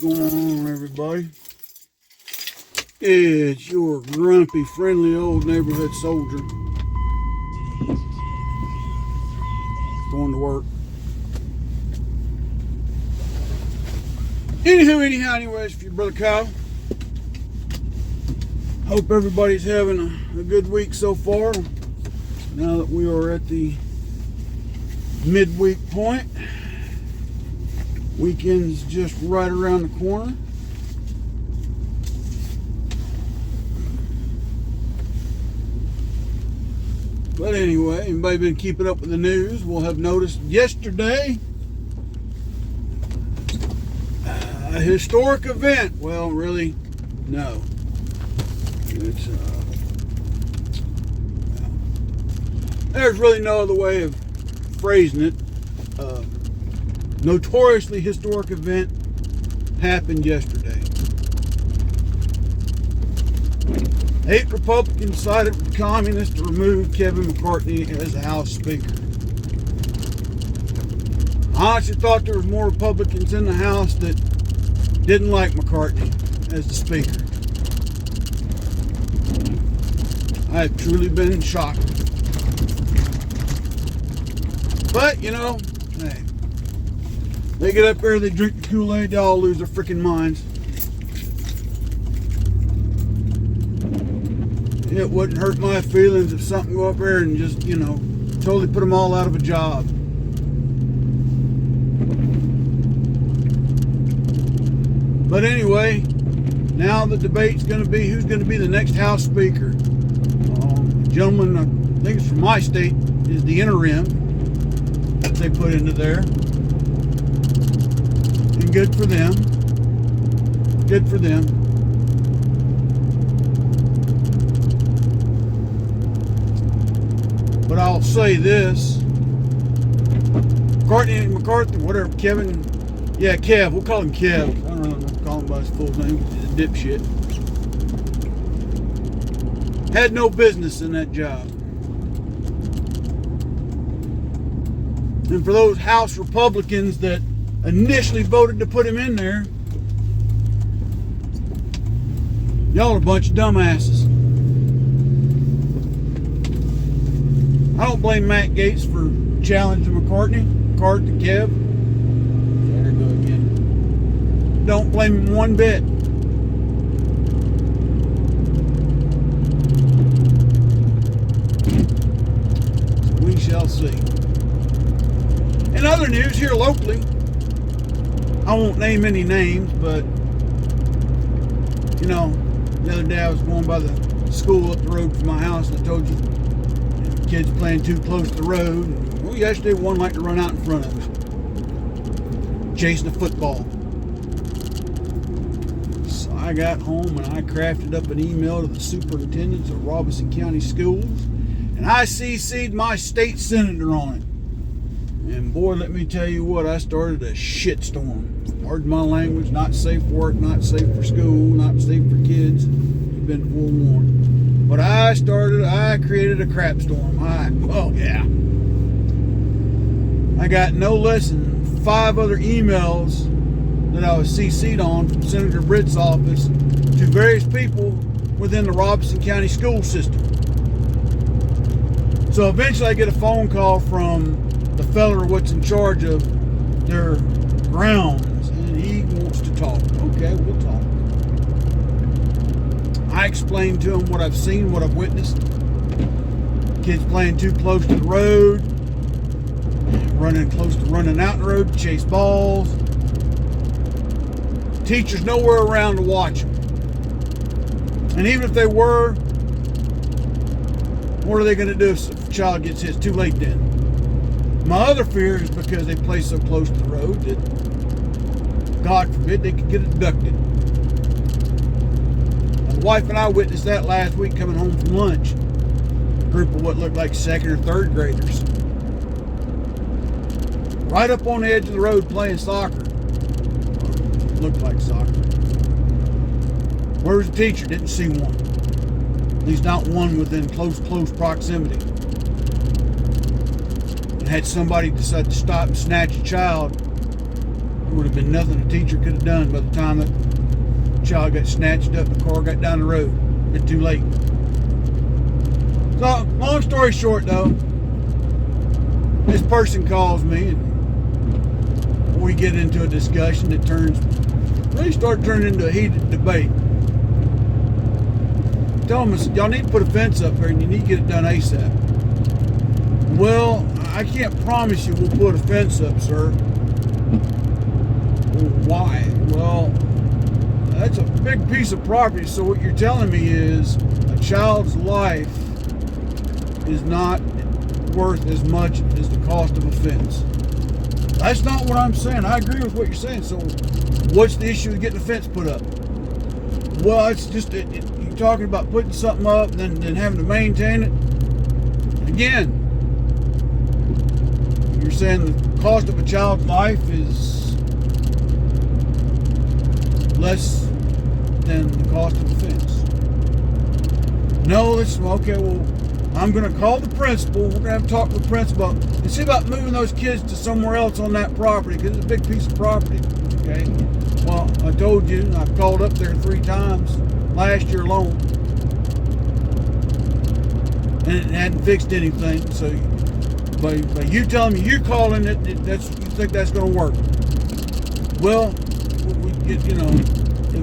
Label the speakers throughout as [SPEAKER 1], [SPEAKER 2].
[SPEAKER 1] going on, everybody? It's your grumpy, friendly old neighborhood soldier going to work. Anyways, for your brother Kyle. Hope everybody's having a good week so far. Now that we are at the midweek point, weekend's just right around the corner. But anyway, anybody been keeping up with the news will have noticed yesterday a historic event. Well, really, no. It's there's really no other way of phrasing it. Notoriously historic event happened yesterday. 8 Republicans sided with communists to remove Kevin McCarthy as the House Speaker. I honestly thought there was more Republicans in the House that didn't like McCarthy as the Speaker. I have truly been shocked. But, you know, hey, they get up there, they drink the Kool-Aid, they all lose their freaking minds. It wouldn't hurt my feelings if something go up there and just, you know, totally put them all out of a job. But anyway, now the debate's going to be who's going to be the next House Speaker. The gentleman, I think it's from my state, is the interim that they put into there. And good for them. Good for them. But I'll say this. McCarthy, whatever, Kevin, yeah, Kev, we'll call him Kev. I don't know, we'll call him by his full name, he's a dipshit. Had no business in that job. And for those House Republicans that initially voted to put him in there, y'all are a bunch of dumbasses. I don't blame Matt Gaetz for challenging McCarthy, Kev. There we go again. Don't blame him one bit. We shall see. In other news here locally, I won't name any names, but you know, the other day I was going by the school up the road from my house, and I told you, kids playing too close to the road. Well, yesterday one liked to run out in front of us, chasing a football. So I got home and I crafted up an email to the superintendents of Robeson County Schools, and I CC'd my state senator on it. And boy, let me tell you what, I started a shitstorm. Pardon my language, not safe for work, not safe for school, not safe for kids. You've been forewarned. But I created a crap storm. Oh yeah. I got no less than 5 other emails that I was CC'd on from Senator Britt's office to various people within the Robeson County school system. So eventually I get a phone call from the fella what's in charge of their grounds, and he wants to talk. Okay, we'll talk. I explained to him what I've seen, what I've witnessed. Kids playing too close to the road, running out the road to chase balls. Teachers nowhere around to watch them. And even if they were, what are they going to do if a child gets hit? It's too late then. My other fear is because they play so close to the road that, God forbid, they could get abducted. My wife and I witnessed that last week coming home from lunch. A group of what looked like 2nd or 3rd graders. Right up on the edge of the road playing soccer. Looked like soccer. Where was the teacher? Didn't see one. At least not one within close proximity. And had somebody decide to stop and snatch a child who would have been nothing a teacher could have done by the time that child got snatched up, the car got down the road. Been too late. So, long story short though, this person calls me and we get into a discussion that really started turning into a heated debate. Tell them, I said, y'all need to put a fence up here and you need to get it done ASAP. Well, I can't promise you we'll put a fence up, sir. Well, why? Well, that's a big piece of property, so what you're telling me is a child's life is not worth as much as the cost of a fence. That's not what I'm saying. I agree with what you're saying. So what's the issue with getting a fence put up? Well, it's just you're talking about putting something up and then having to maintain it. Again, you're saying the cost of a child's life is less than the cost of a fence. No, it's okay. Well, I'm going to call the principal. We're going to have to talk with the principal and see about moving those kids to somewhere else on that property because it's a big piece of property. Okay. Well, I told you, I've called up there 3 times last year alone, and it hadn't fixed anything. So, by you telling me you're calling it, you think that's going to work? Well,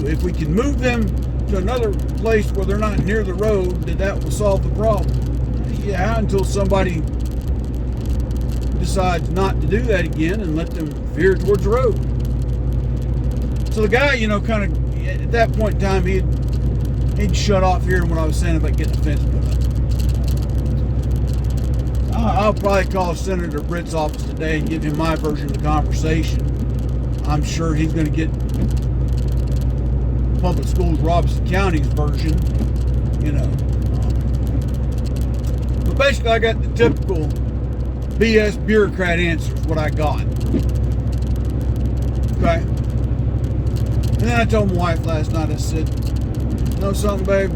[SPEAKER 1] if we can move them to another place where they're not near the road, that will solve the problem. Yeah, until somebody decides not to do that again and let them veer towards the road. So the guy, kind of at that point in time, he'd shut off hearing what I was saying about getting a fence put up. I'll probably call Senator Britt's office today and give him my version of the conversation. I'm sure he's going to get Public Schools Robeson County's version, But basically, I got the typical BS bureaucrat answers, what I got. Okay? And then I told my wife last night, I said, you know something, babe?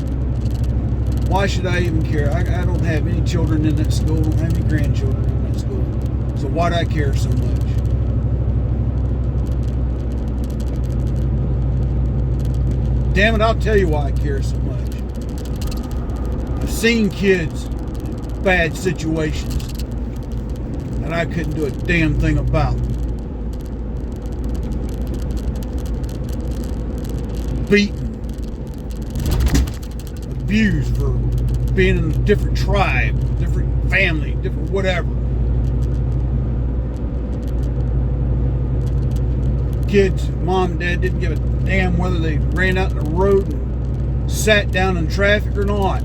[SPEAKER 1] Why should I even care? I don't have any children in that school. I don't have any grandchildren in that school. So why do I care so much? Damn it, I'll tell you why I care so much. I've seen kids in bad situations that I couldn't do a damn thing about. Beaten, abused for being in a different tribe, different family, different whatever. Kids, mom and dad didn't give a damn whether they ran out in the road and sat down in traffic or not.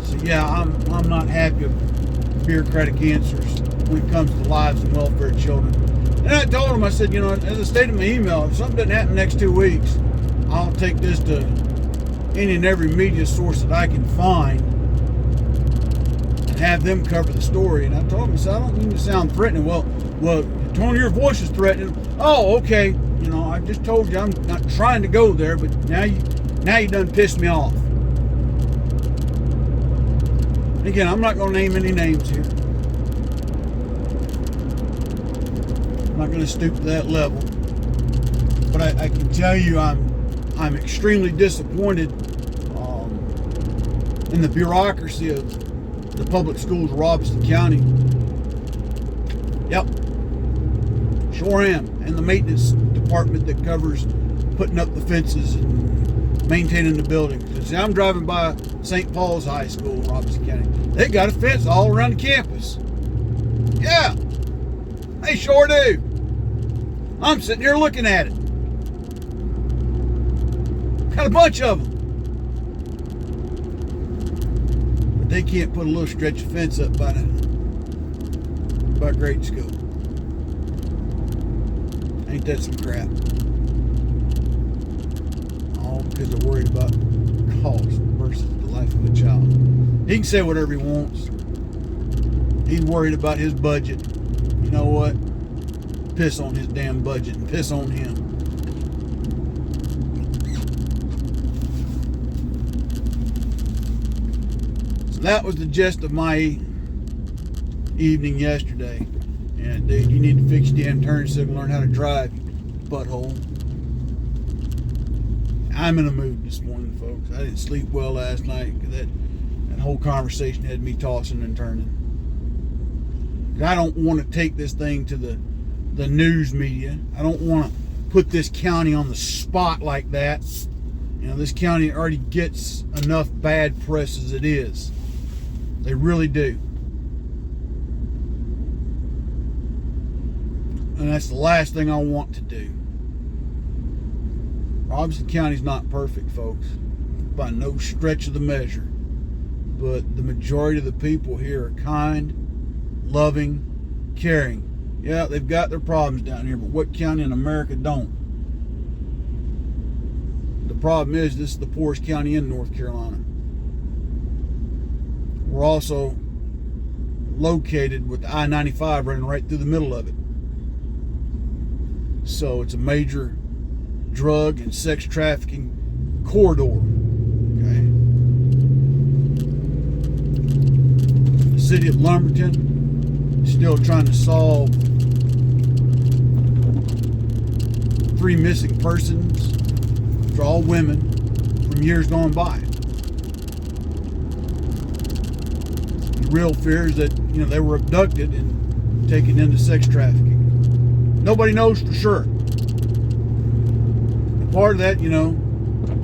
[SPEAKER 1] So yeah, I'm not happy with bureaucratic answers when it comes to the lives and welfare of children. And I told him, I said, as I stated in my email, if something doesn't happen next 2 weeks, I'll take this to any and every media source that I can find and have them cover the story. And I told him, I said, I don't mean to sound threatening. Well, the tone of your voice is threatening. Oh, okay. I just told you I'm not trying to go there, but now you done pissed me off. Again, I'm not going to name any names here. I'm not going to stoop to that level. But I can tell you I'm extremely disappointed in the bureaucracy of the public schools of Robeson County. Yep. Sure am. And the maintenance department that covers putting up the fences and maintaining the buildings. Because I'm driving by St. Paul's High School in Robeson County. They got a fence all around the campus. Yeah. They sure do. I'm sitting here looking at it. Got a bunch of them. But they can't put a little stretch of fence up by grade school. Ain't that some crap? All because they're worried about cost versus the life of a child. He can say whatever he wants. He's worried about his budget. You know what? Piss on his damn budget and piss on him. So that was the gist of my evening yesterday. And dude, you need to fix your damn turn signal, learn how to drive, you butthole. I'm in a mood this morning, folks. I didn't sleep well last night. That whole conversation had me tossing and turning. I don't want to take this thing to the news media. I don't want to put this county on the spot like that. You know, this county already gets enough bad press as it is. They really do. And that's the last thing I want to do. Robeson County's not perfect, folks, by no stretch of the measure. But the majority of the people here are kind, loving, caring. Yeah, they've got their problems down here, but what county in America don't? The problem is, this is the poorest county in North Carolina. We're also located with the I-95 running right through the middle of it. So it's a major drug and sex trafficking corridor. Okay. The city of Lumberton is still trying to solve 3 missing persons. They're all women from years gone by. The real fear is that, you know, they were abducted and taken into sex trafficking. Nobody knows for sure. And part of that, you know,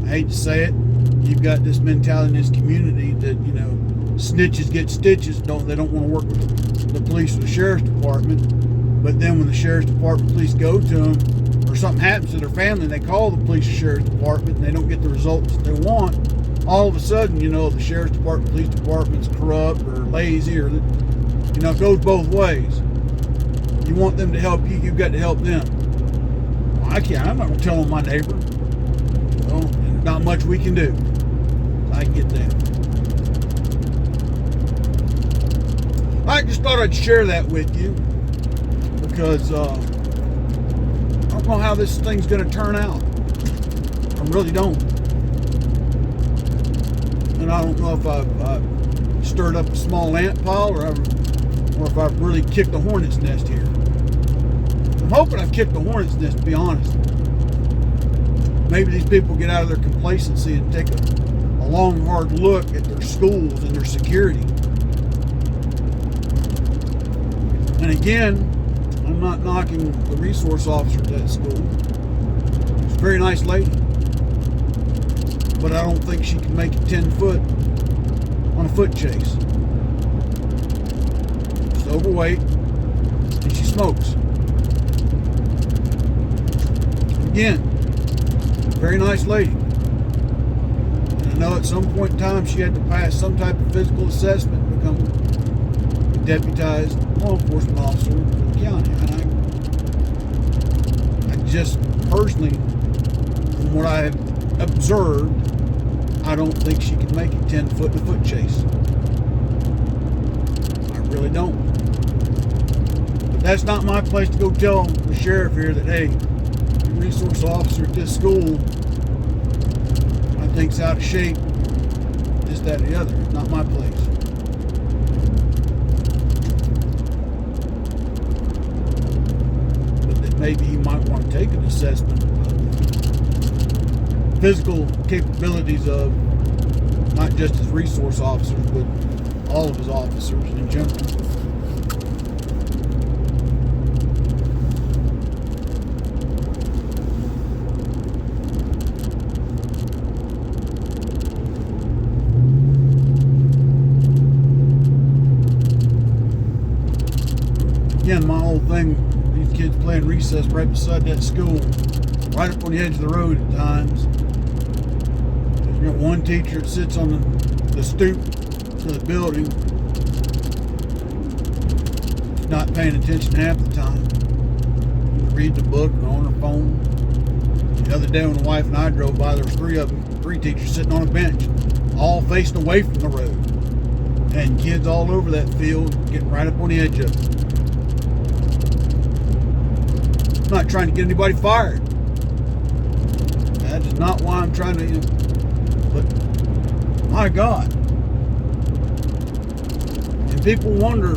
[SPEAKER 1] I hate to say it, you've got this mentality in this community that, you know, snitches get stitches. They don't want to work with the police or the sheriff's department. But then when the sheriff's department police go to them, or something happens to their family, and they call the police or sheriff's department, and they don't get the results they want, all of a sudden, you know, the sheriff's department, police department's corrupt or lazy, or, you know, it goes both ways. You want them to help you, you've got to help them. Well, I can't. I'm not going to tell on my neighbor. Well, there's not much we can do. I get that. I just thought I'd share that with you because I don't know how this thing's going to turn out. I really don't. And I don't know if I've stirred up a small ant pile or if I've really kicked a hornet's nest here. I'm hoping I've kicked a hornet's nest, to be honest. Maybe these people get out of their complacency and take a long, hard look at their schools and their security. And again, I'm not knocking the resource officer at that school. She's a very nice lady. But I don't think she can make it 10 foot on a foot chase. She's overweight and she smokes. Again, very nice lady. And I know at some point in time she had to pass some type of physical assessment to become a deputized law enforcement officer for the county. And I just personally, from what I have observed, I don't think she can make it 10 foot in a foot chase. I really don't. But that's not my place to go tell the sheriff here that, hey, the resource officer at this school I think's out of shape, this, that, or the other. It's not my place. But that maybe he might want to take an assessment of physical capabilities of not just his resource officers, but all of his officers in general. Again, my whole thing, these kids playing recess right beside that school, right up on the edge of the road at times. You got one teacher that sits on the stoop to the building. She's not paying attention half the time. Reading a book or on her phone. The other day when the wife and I drove by, there was 3 of them, 3 teachers sitting on a bench, all facing away from the road. And kids all over that field getting right up on the edge of it. I'm not trying to get anybody fired. That is not why I'm trying to, you know, but my God. And people wonder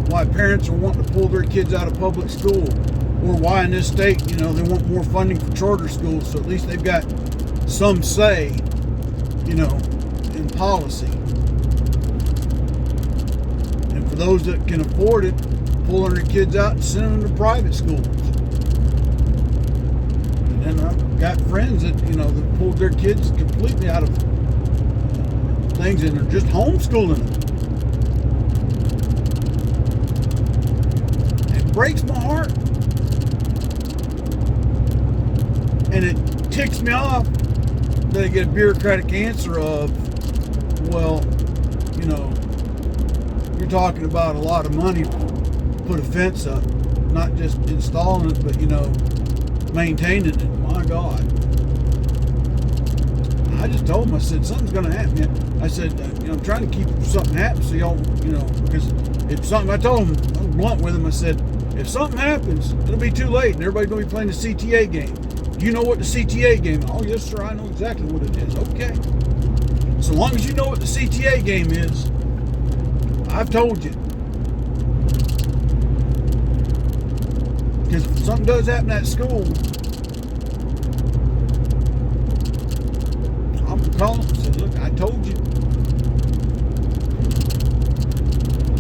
[SPEAKER 1] why parents are wanting to pull their kids out of public school, or why in this state, they want more funding for charter schools, so at least they've got some say, in policy. And for those that can afford it, pulling their kids out and sending them to private schools. And then I've got friends that, that pulled their kids completely out of things and are just homeschooling them. It breaks my heart. And it ticks me off that I get a bureaucratic answer of, well, you're talking about a lot of money to put a fence up, not just installing it, but maintaining it. My God. I just told him, I said, something's going to happen. I said, I'm trying to keep something happen so y'all, because if something, I told him, I was blunt with him, I said, if something happens, it'll be too late and everybody's going to be playing the CTA game. Do you know what the CTA game is? Oh, yes, sir, I know exactly what it is. Okay. So long as you know what the CTA game is, I've told you. Because if something does happen at school, I'm going to call them and say, look, I told you.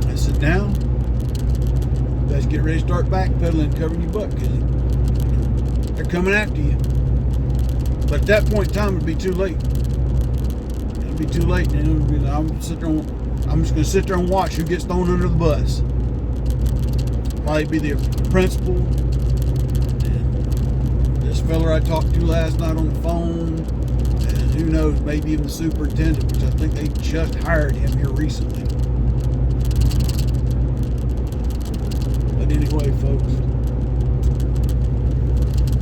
[SPEAKER 1] I said, now, you guys get ready to start backpedaling, covering your butt, because they're coming after you. But at that point in time, it'd be too late. It'll be too late. And I'm just going to sit there and watch who gets thrown under the bus. Probably be the principal. And this fella I talked to last night on the phone. And who knows, maybe even the superintendent, which I think they just hired him here recently. But anyway, folks.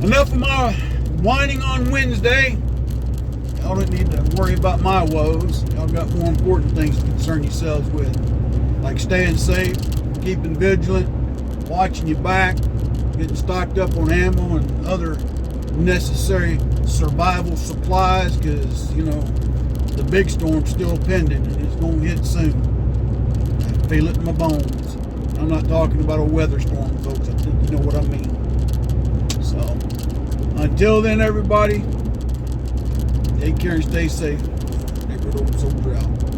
[SPEAKER 1] Enough of my whining on Wednesday. Y'all don't need to worry about my woes. Y'all got more important things to concern yourselves with. Like staying safe, keeping vigilant, watching your back, getting stocked up on ammo and other necessary survival supplies, because, the big storm's still pending and it's going to hit soon. I feel it in my bones. I'm not talking about a weather storm, folks. I think you know what I mean. So, until then, everybody, take care and stay safe. Edward Old Soldier out.